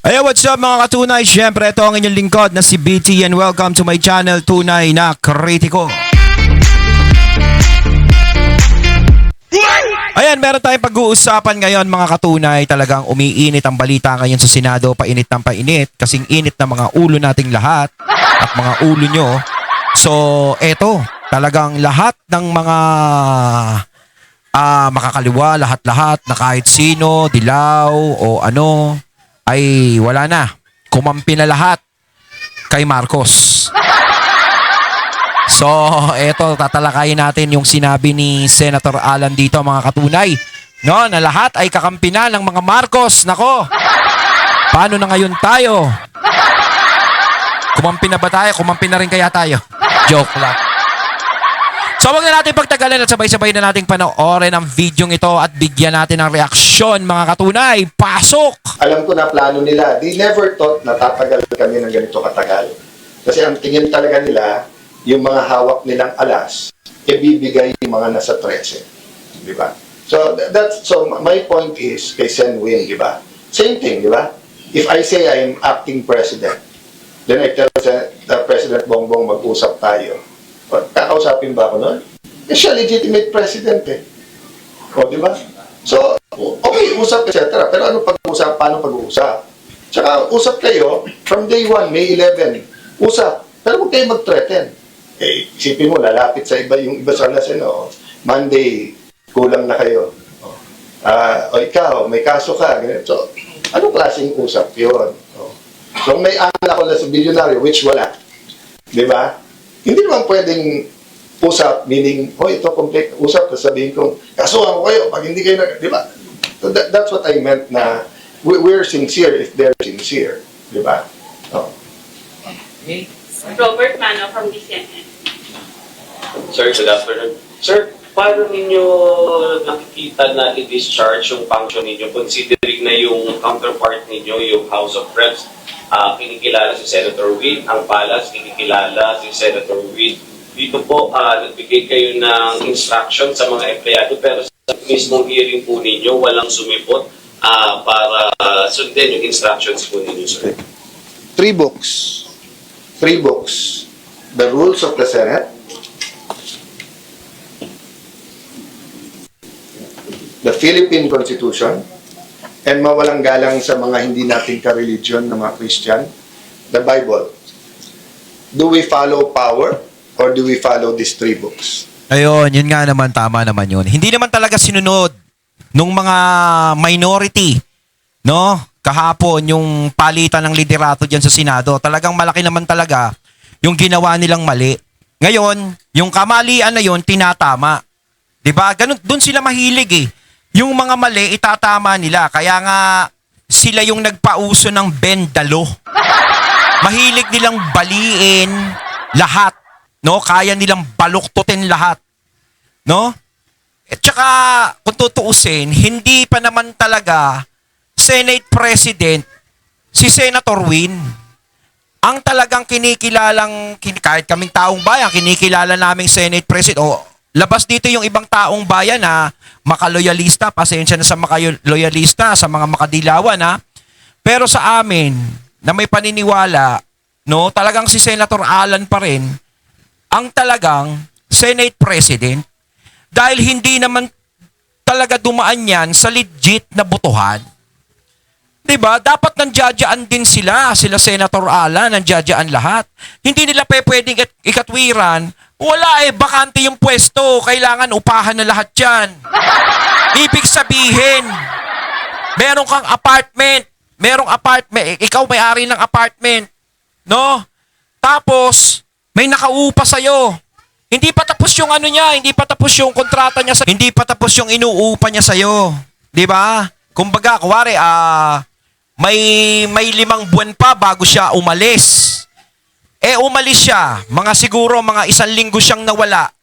Hey, what's up mga katunay? Siyempre, ito ang inyong lingkod na si BT and welcome to my channel, Tunay na Kritiko. Ayan, meron tayong pag-uusapan ngayon mga katunay. Talagang umiinit ang balita ngayon sa Senado, painit ng painit. Kasing init na mga ulo nating lahat at mga ulo nyo. So, eto, talagang lahat ng mga makakaliwa, lahat-lahat na kahit sino, dilaw o ano, ay wala na. Kumampi na lahat kay Marcos. So, eto, tatalakayin natin yung sinabi ni Senator Alan dito, mga katunay. No, na lahat ay kakampi na ng mga Marcos. Nako, paano na ngayon tayo? Kumampi na ba tayo? Kumampi na rin kaya tayo? Joke lang. So, wag na natin pagtagalan at sabay-sabay na nating panoorin ang video ito at bigyan natin ng reaksyon, mga katunay. Pasok! Alam ko na plano nila. They never thought na tatagal kami ng ganito katagal. Kasi ang tingin talaga nila, yung mga hawak nilang alas, ibibigay yung mga nasa 13. Di ba? So, my point is, kay Sen Win, di ba? Same thing, di ba? If I say I'm acting president, then I tell the President Bongbong mag-usap tayo. Kakausapin ba ako nun? Eh, siya legitimate president eh. O, di ba? So, okay, usap, etc. Pero ano pag-usap? Paano pag-uusap? Tsaka, usap kayo from day 1, May 11. Usap. Pero huwag kayo mag-threaten. Eh, isipin mo, lalapit sa iba, yung iba sa lasin, o, Monday, kulang na kayo. O ikaw, may kaso ka. Ganyan. So, anong klaseng usap yun? So, may angal ako na sa bilyonaryo, which wala. Di ba? Hindi naman pwedeng usap, meaning, ito complete usap, sabihin kong, kasuhan ko kayo, pag hindi kayo di ba? So that's what I meant na, we're sincere if they're sincere, di ba? Oh. Okay. Robert Mano from DCNN. Sir, good afternoon. Sir, paano ninyo nakikita na i-discharge yung function ninyo considering na yung counterpart ninyo, yung House of Reps, kinikilala si Senator Witt, ang Palas, kinikilala si Senator Witt. Dito po, nagbigay kayo ng instruction sa mga empleyado pero sa mismong hearing po ninyo, walang sumipot para sundin yung instructions po ninyo, sir. Three books. The rules of the Senate, the Philippine Constitution, and mawalang galang sa mga hindi nating ka-religion na mga Christian, the Bible. Do we follow power or do we follow these three books? Ayun, yun nga naman, tama naman yun. Hindi naman talaga sinunod nung mga minority, no? Kahapon, yung palitan ng liderato dyan sa Senado, talagang malaki naman talaga yung ginawa nilang mali. Ngayon, yung kamalian na yun, tinatama. Diba? Ganun, dun sila mahilig eh. Yung mga mali, itatama nila. Kaya nga, sila yung nagpauso ng bendalo. Mahilig nilang baliin lahat. No? Kaya nilang baluktutin lahat. No? At saka, kung tutuusin, hindi pa naman talaga Senate President si Senator Win. Ang talagang kinikilalang, kahit kaming taong bayan, kinikilala naming Senate President, labas dito yung ibang taong bayan na makaloyalista, pasensya na sa makaloyalista, sa mga makadilawan ha. Pero sa amin, na may paniniwala, no, talagang si Senator Alan pa rin, ang talagang Senate President. Dahil hindi naman talaga dumaan yan sa legit na botohan. Diba? Dapat nandiyadyaan din sila Senator Alan, nandiyadyaan lahat. Hindi nila pwedeng ikatwiran. Wala bakante yung pwesto. Kailangan upahan na lahat yan. Ibig sabihin, merong kang apartment. Ikaw may-ari ng apartment. No? Tapos, may nakaupa sa'yo. Hindi pa tapos yung hindi pa tapos yung kontrata niya hindi pa tapos yung inuupa niya sa'yo. Diba? Kumbaga, kuwari, may 5 buwan pa bago siya umalis. Umalis siya. Siguro mga 1 linggo siyang nawala.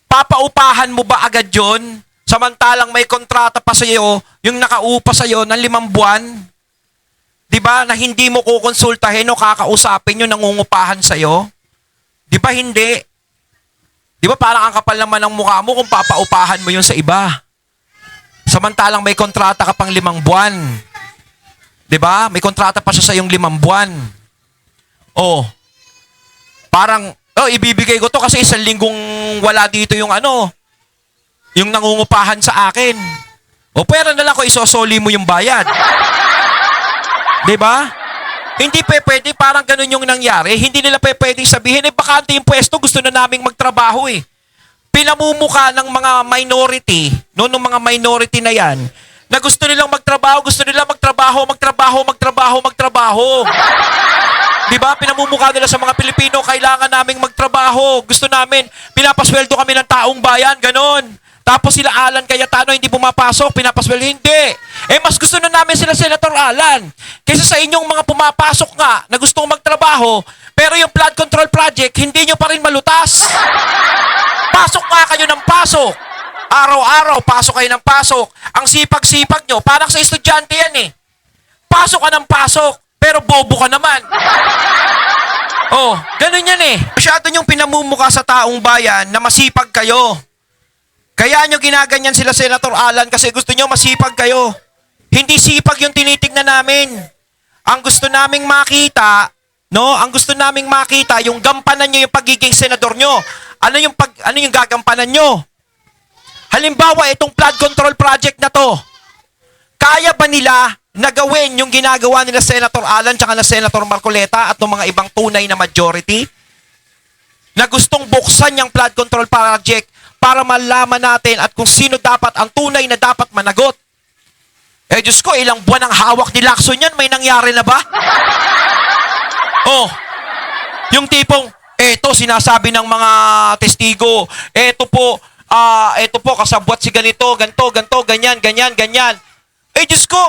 Papaupahan mo ba agad yun? Samantalang may kontrata pa sa'yo, yung nakaupa sa'yo ng 5 buwan. Diba? Na hindi mo kukonsultahin o kakausapin yung nangungupahan sa'yo. Diba hindi? Diba parang ang kapal naman ng mukha mo kung papaupahan mo yun sa iba. Samantalang may kontrata ka pang 5 buwan. 'Di ba? May kontrata pa siya sa yung 5 buwan. Oh. Parang, ibibigay ko to kasi 1 linggong wala dito yung yung nangungupahan sa akin. O pera na lang ko isosoli mo yung bayad. 'Di ba? Hindi pwede, parang ganun yung nangyari. Hindi nila pwedeng sabihin, bakante yung pwesto, gusto na naming magtrabaho eh. Pinamumuka ng mga minority, no, ng mga minority na yan, na gusto nilang magtrabaho. Di ba? Pinamumuka nila sa mga Pilipino, kailangan naming magtrabaho. Gusto namin, pinapasweldo kami ng taong bayan, ganon. Tapos sila Alan Cayetano hindi pumapasok, pinapasweldo, hindi. Mas gusto na namin sila Senator Alan. Kaysa sa inyong mga pumapasok nga na gustong magtrabaho, pero yung flood control project, hindi nyo pa rin malutas. Pasok nga kayo ng pasok. Araw-araw, pasok kayo ng pasok. Ang sipag-sipag nyo, parang sa estudyante yan eh. Pasok ka ng pasok, pero bobo ka naman. Ganun yan eh. Masyado nyong pinamumuka sa taong bayan na masipag kayo. Kaya nyo ginaganyan sila Senator Alan kasi gusto nyo masipag kayo. Hindi sipag yung tinitignan namin. Ang gusto naming makita, yung gampanan nyo yung pagiging senador nyo. Ano yung gagampanan nyo? Halimbawa, itong flood control project na to, kaya ba nila na gawin yung ginagawa nila Senator Alan tsaka na Senator Marcoleta at ng mga ibang tunay na majority na gustong buksan yung flood control project para malaman natin at kung sino dapat ang tunay na dapat managot? Diyos ko, ilang buwan ang hawak ni Lacson yan, may nangyari na ba? Yung tipong, eto sinasabi ng mga testigo, eto po, kasabwat si ganito, ganto, ganyan. Diyos ko,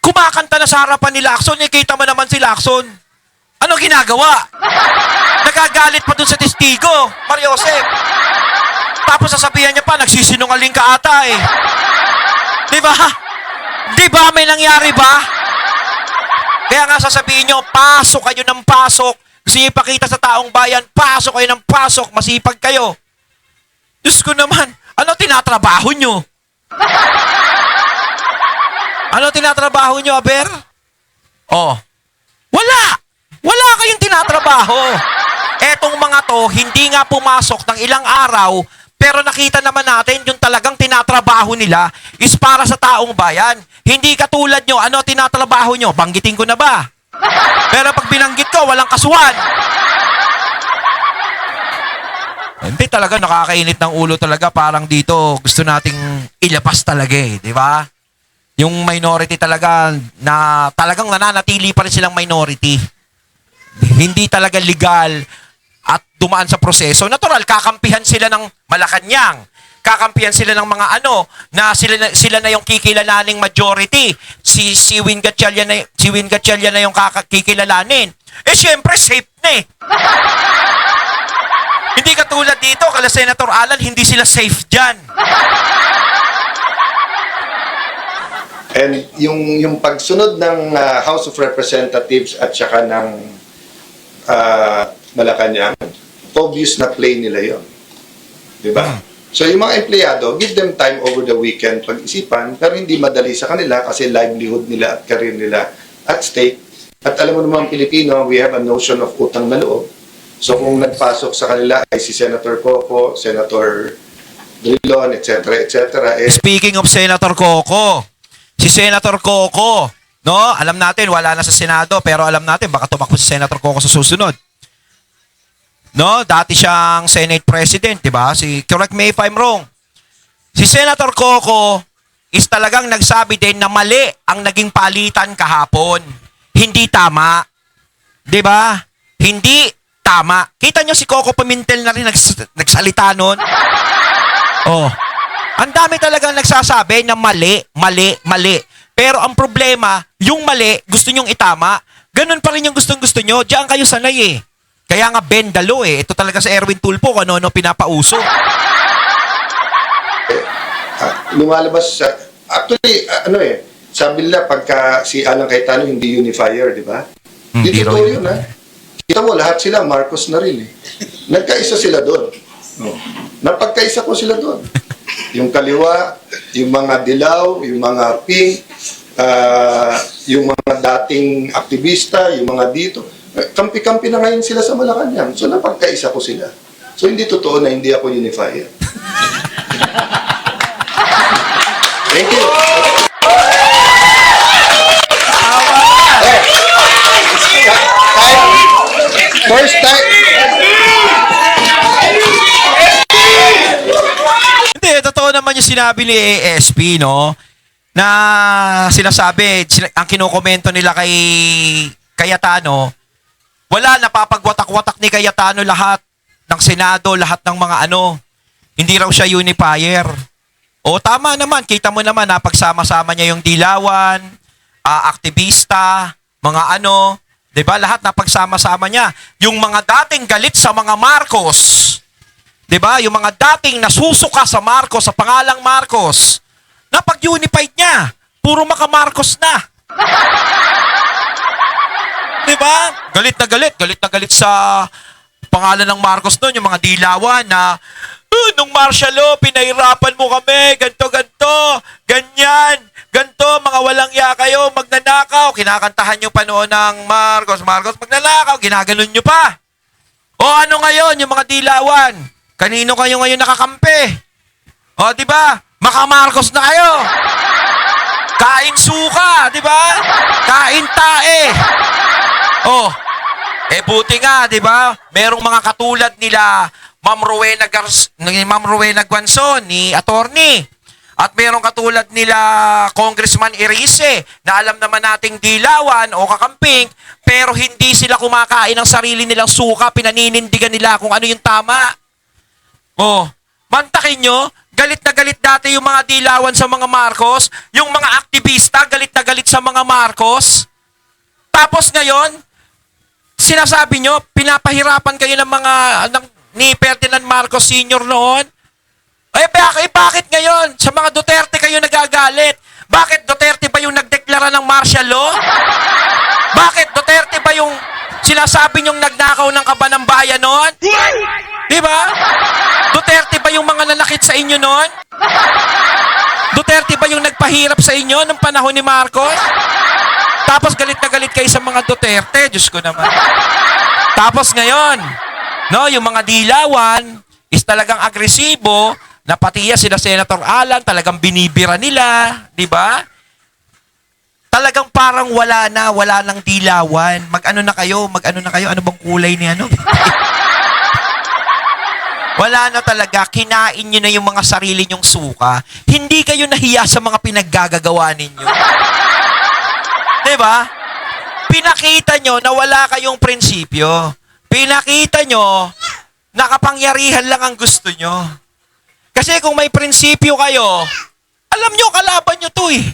kumakanta na sa harapan ni Lacson, kita mo naman si Lacson. Ano ginagawa? Nagagalit pa dun sa testigo, Mariosep. Tapos sasabihan niya pa, nagsisinungaling ka ata eh. Di ba? Di ba may nangyari ba? Kaya nga sasabihin nyo, pasok kayo ng pasok. Gusto niyo ipakita sa taong bayan, pasok kayo ng pasok, masipag kayo. Diyos ko naman, ano tinatrabaho nyo? Ano tinatrabaho nyo, Aber? Wala kayong tinatrabaho. Etong mga to, hindi nga pumasok ng ilang araw, pero nakita naman natin yung talagang tinatrabaho nila is para sa taong bayan. Hindi katulad nyo, ano tinatrabaho nyo? Banggitin ko na ba? Pero pag binanggit ko, walang kasuhan. Hindi talaga, nakakainit ng ulo talaga. Parang dito, gusto nating ilabas talaga eh, di ba? Yung minority talaga, na talagang nananatili pa rin silang minority. Hindi talaga legal at dumaan sa proseso. Natural, kakampihan sila ng Malacanang. Kakampihan sila ng mga na sila na yung kikilalaning majority. Si Win Gatchalian na yung kikilalanin. Syempre, safe na eh. Hindi katulad dito, kala Senator Alan, hindi sila safe dyan. And yung pagsunod ng House of Representatives at saka ng Malacanang, obvious na play nila yon, di ba? So yung mga empleyado, give them time over the weekend pag-isipan, pero hindi madali sa kanila kasi livelihood nila at career nila at stake. At alam mo naman Pilipino, we have a notion of utang na loob. So kung nagpasok sa kanila ay si Senator Coco, Senator Drilon, etc., Speaking of Senator Coco, si Senator Coco, no? Alam natin, wala na sa Senado, pero alam natin, baka tumakbo si Senator Coco sa susunod. No? Dati siyang Senate President, di ba? Correct me if I'm wrong. Si Senator Coco is talagang nagsabi din na mali ang naging palitan kahapon. Hindi tama. Di ba? Hindi tama. Kita nyo si Coco Pimentel na rin nagsalita nun? Ang dami talagang nagsasabi na mali. Pero ang problema, yung mali, gusto nyong itama, ganun pa rin yung gustong-gusto nyo. Diyan kayo sanay eh. Kaya nga bendalo eh. Ito talaga sa Erwin Tulfo, ano pinapauso. Lumalabas sa... Actually, sabi nila pagka si Alan Cayetano hindi unifier, di ba? Hindi totoo yun, ha? Kita mo, lahat sila, Marcos na rin eh. Nagkaisa sila doon. Napagkaisa ko sila doon. Yung kaliwa, yung mga dilaw, yung mga pink, yung mga dating aktivista, yung mga dito, kampi-kampi na ngayon sila sa Malacanang. So napagkaisa ko sila. So hindi totoo na hindi ako unifier. Thank you. First time. Hindi, totoo naman yung sinabi ni ASP, no? Na sinasabi, ang kinukomento nila kay Cayetano, wala, napapagwatak-watak ni Cayetano lahat ng Senado, lahat ng mga hindi raw siya unifier. O tama naman, kita mo naman, napagsama-sama niya yung dilawan, aktivista, mga 'di ba? Lahat napagsama-sama niya. Yung mga dating galit sa mga Marcos, 'di ba? Yung mga dating nasusuka sa Marcos, sa pangalang Marcos, napag-unified niya. Puro maka-Marcos na. 'Di ba? Galit na galit sa pangalan ng Marcos noon, yung mga dilawan na nung martial law, pinahirapan mo kami, ganto, ganyan, ganto, mga walang ya kayo, magnanakaw. Kinakantahan yung panoon ng Marcos, magnanakaw, ginaganon nyo pa. O ano ngayon, yung mga dilawan? Kanino kayo ngayon nakakampi? O, di ba? Maka-Marcos na kayo. Kain suka, di ba? Kain tae. O, buti nga, di ba? Merong mga katulad nila, Ma'am Rowena Guanzon, ni attorney. At merong katulad nila Congressman Erice, na alam naman nating dilawan o kakamping, pero hindi sila kumakain ng sarili nilang suka, pinaninindigan nila kung ano yung tama. Mantakin nyo, galit na galit dati yung mga dilawan sa mga Marcos, yung mga aktivista, galit na galit sa mga Marcos. Tapos ngayon, sinasabi nyo, pinapahirapan kayo ng mga ni Ferdinand Marcos Sr. noon. Bakit ngayon? Sa mga Duterte kayo nagagalit. Bakit Duterte ba yung nagdeklara ng martial law? Bakit Duterte ba yung sinasabi nyong nagnakaw ng kaba ng bayan noon? Di ba? Duterte ba yung mga nanakit sa inyo noon? Duterte ba yung nagpahirap sa inyo nung panahon ni Marcos? Tapos galit na galit kayo sa mga Duterte. Diyos ko naman. Tapos ngayon, yung mga dilawan is talagang agresibo, na pati sila Senator Alan, talagang binibira nila, di ba? Talagang parang wala nang dilawan. Mag-ano na kayo? Ano bang kulay ni Wala na talaga. Kinain nyo na yung mga sarili nyong suka. Hindi kayo nahiya sa mga pinaggagawa ninyo. Di ba? Pinakita nyo na wala kayong prinsipyo. Pinakita nyo na kapangyarihan lang ang gusto nyo. Kasi kung may prinsipyo kayo, alam nyo, kalaban nyo to eh.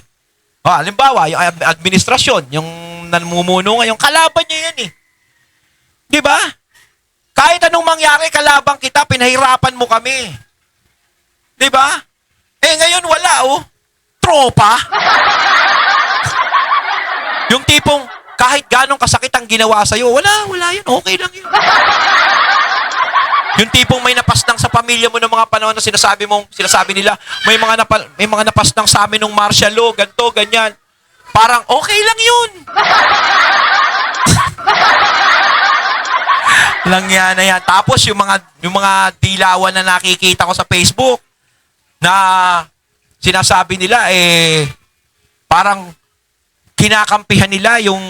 Halimbawa, yung administrasyon, yung namumuno ngayon, kalaban nyo yan eh. Di ba? Kahit anong mangyari, kalaban kita, pinahirapan mo kami. Di ba? Ngayon wala tropa. Yung tipong, kahit ganong kasakit ang ginawa sa'yo, wala yun, okay lang yun. Yung tipong may napasnang sa pamilya mo ng mga panahon na sinasabi nila, may mga napasnang sa amin ng martial law, ganto, ganyan. Parang okay lang yun. Lang yan na yan. Tapos yung mga dilawan na nakikita ko sa Facebook na sinasabi nila parang kinakampihan nila yung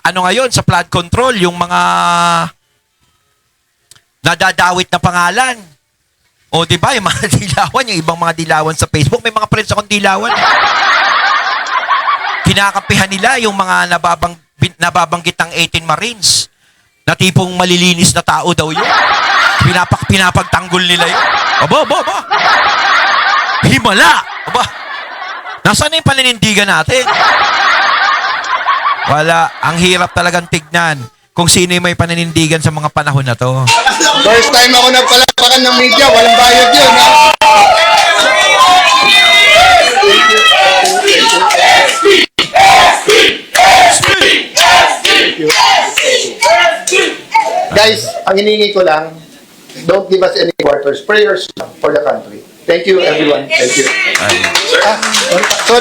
ngayon sa flood control, yung mga nadadawit na pangalan. O, di ba, yung mga dilawan, yung ibang mga dilawan sa Facebook, may mga friends akong dilawan. Kinakampihan nila yung mga nababanggit ng 18 Marines, na tipong malilinis na tao daw yun. Pinapagtanggol nila yun. Aba. Himala! Aba, nasaan na yung paninindigan natin? Wala. Ang hirap talagang tignan kung sino yung may paninindigan sa mga panahon na to. First time ako nagpalapakan ng media, walang bayad yun, ha? Guys, ang hiningi ko lang, don't give us any quarters, prayers for the country. Thank you, everyone. Thank you. Sir,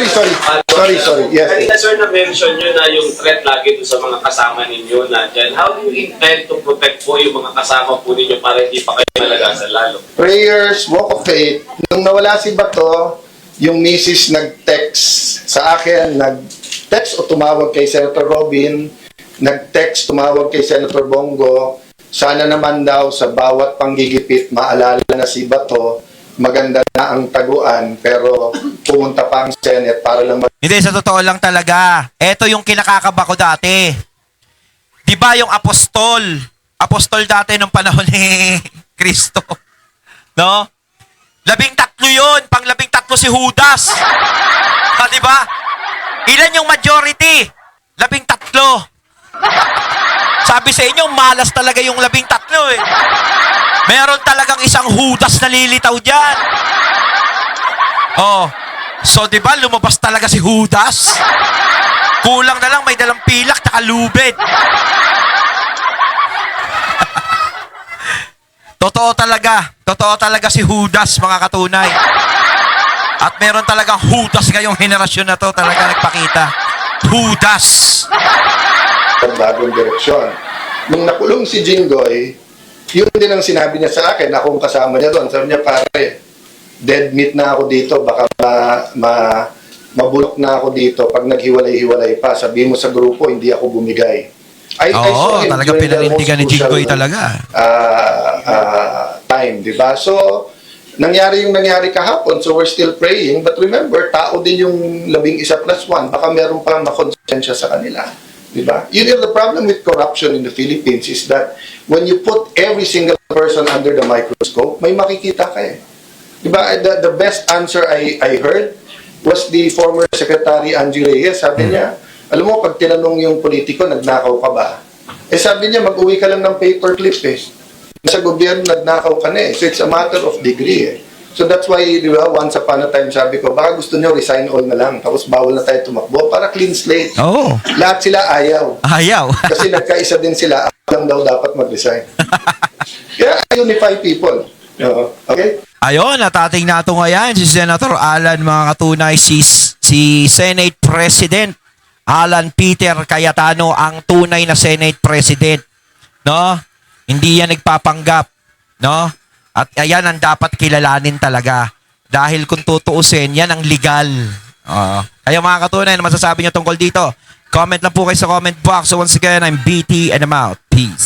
Sorry. Yes. kanina sir na-mention nyo na yung threat lagi doon sa mga kasama ninyo na dyan. How do you intend to protect po yung mga kasama po ninyo para hindi pa kayo malagasan lalo? Prayers, walk of faith. Nung nawala si Bato, yung misis nag-text sa akin, nag-text o tumawag kay Senator Robin, nag-text, tumawag kay Senator Bongo, sana naman daw sa bawat panggigipit maalala na si Bato, maganda na ang taguan, pero pumunta pa ang Senate para lang Hindi, sa totoo lang talaga. Ito yung kinakakaba ko dati. Di ba yung apostol? Apostol dati nung panahon ni Kristo. No? 13 yun. Pang 13 si Judas. Ha, di ba? Ilan yung majority? 13. Sabi sa inyo, malas talaga yung 13 eh. Meron talagang isang Judas na lilitaw dyan. Oh. So, di ba, lumabas talaga si Judas? Kulang na lang, may dalang pilak at lubid. Totoo talaga si Judas, mga katunay. At meron talagang Judas ngayong henerasyon na to talaga nagpakita. Judas. bagong direksyon. Nung nakulong si Jinggoy, yun din ang sinabi niya sa akin, akong kasama niya doon. Sabi niya, pare, dead meat na ako dito, baka mabulok na ako dito pag naghiwalay-hiwalay pa. Sabi mo sa grupo, hindi ako bumigay. I saw him talaga during the pinanindigan ni most Jinggoy crucial, talaga. time, di ba? So, nangyari yung nangyari kahapon, so we're still praying. But remember, tao din yung 11+1. Baka meron pa makonsensya sa kanila. Di ba? You know, the problem with corruption in the Philippines is that when you put every single person under the microscope, may makikita ka eh. Di ba? The best answer I heard was the former Secretary Angie Reyes. Sabi niya, alam mo, pag tinanong yung politiko, nagnakaw ka ba? Eh sabi niya, mag-uwi ka lang ng paperclip eh. Sa gobyerno, nagnakaw ka na eh. So it's a matter of degree eh. So that's why, di ba, once upon a time, sabi ko, baka gusto niyo resign all na lang, tapos bawal na tayo tumakbo para clean slate. Oo. Lahat sila ayaw. Ayaw. Kasi nagkaisa din sila, lang daw dapat mag-resign. Kaya unify people. Okay? Ayun, natating nato ngayon si Senator Alan, mga katunay, si Senate President Alan Peter Cayetano, ang tunay na Senate President. No? Hindi yan nagpapanggap. No? At ayan ang dapat kilalanin talaga. Dahil kung tutuusin, yan ang legal. Kaya mga katunay, na masasabi nyo tungkol dito? Comment lang po kayo sa comment box. So once again, I'm BT and I'm out. Peace.